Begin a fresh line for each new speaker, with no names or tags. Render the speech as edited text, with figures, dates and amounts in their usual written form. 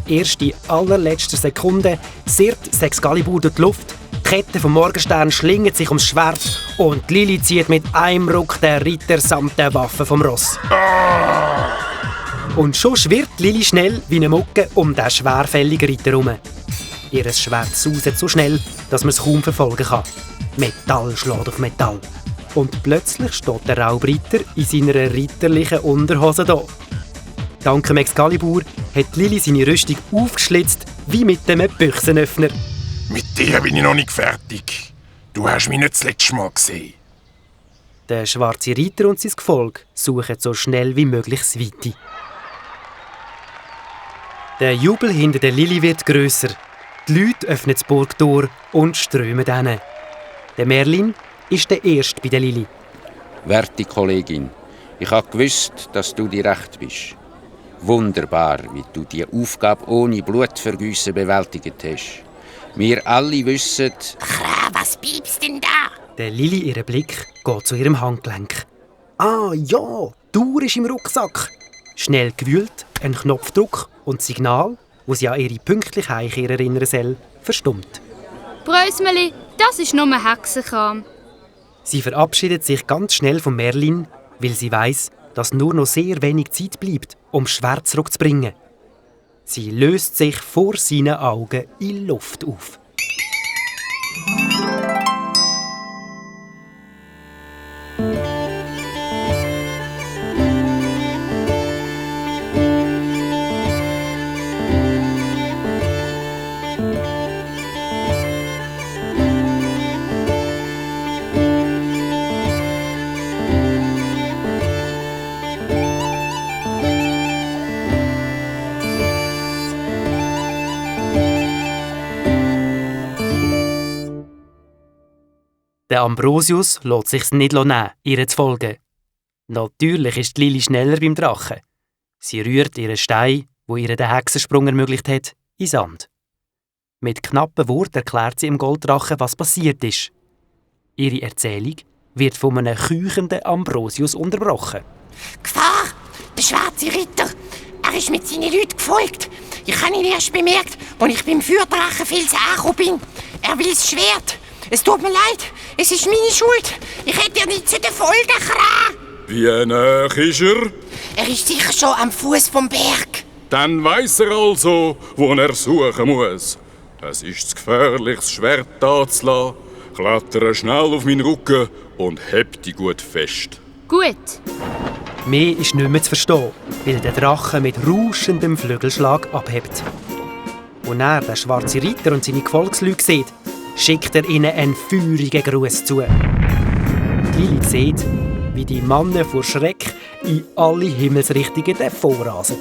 Erst in allerletzter Sekunde sirrt Excalibur durch die Luft, die Kette vom Morgenstern schlingert sich ums Schwert und Lili zieht mit einem Ruck den Ritter samt der Waffe vom Ross. Und schon schwirrt Lili schnell wie eine Mucke um den schwerfälligen Ritter herum. Ihr Schwert sauset so schnell, dass man es kaum verfolgen kann. Metall schlägt auf Metall. Und plötzlich steht der Raubritter in seiner ritterlichen Unterhose da. Dank dem Excalibur hat Lili seine Rüstung aufgeschlitzt wie mit einem Büchsenöffner.
Mit dir bin ich noch nicht fertig. Du hast mich nicht das letzte Mal gesehen.
Der schwarze Reiter und sein Gefolge suchen so schnell wie möglich das Weite. Der Jubel hinter der Lili wird grösser. Die Leute öffnen das Burgtor und strömen hin. Der Merlin ist der Erste bei der Lili.
Werte Kollegin, ich habe gewusst, dass du dir recht bist. Wunderbar, wie du die Aufgabe ohne Blutvergießen bewältigt hast. Wir alle wissen...
Was piepst denn da?
Der Lili, ihr Blick, geht zu ihrem Handgelenk. Ah ja, die Uhr ist im Rucksack. Schnell gewühlt, ein Knopfdruck und das Signal, wo sie an ihre pünktliche Heimkehr erinnern soll, verstummt.
Brösmeli, das ist nur Hexenkram.
Sie verabschiedet sich ganz schnell von Merlin, weil sie weiss, dass nur noch sehr wenig Zeit bleibt, um das Schwert zurückzubringen. Sie löst sich vor seinen Augen in Luft auf. Der Ambrosius lässt sich's nicht nehmen, ihr zu folgen. Natürlich ist Lili schneller beim Drachen. Sie rührt ihren Stein, wo ihr den Hexensprung ermöglicht hat, in Sand. Mit knappen Worten erklärt sie dem Golddrachen, was passiert ist. Ihre Erzählung wird von einem keuchenden Ambrosius unterbrochen.
Gefahr! Der schwarze Ritter! Er ist mit seinen Leuten gefolgt. Ich habe ihn erst bemerkt, als ich beim Feuerdrachenfels angekommen bin. Er will das Schwert. Es tut mir leid, es ist meine Schuld. Ich hätte dir nicht zu den Folgen können.
Wie nah ist er?
Er ist sicher schon am Fuß vom Berg.
Dann weiss er also, wo er suchen muss. Es ist zu gefährlich, das Schwert da zu lassen. Klettere schnell auf meinen Rücken und heb dich gut fest.
Gut.
Mehr ist nicht mehr zu verstehen, weil der Drache mit rauschendem Flügelschlag abhebt. Als er den schwarzen Ritter und seine Gefolgsleute sieht, schickt er ihnen einen feurigen Gruß zu. Lili sieht, wie die Männer vor Schreck in alle Himmelsrichtungen davonrasen.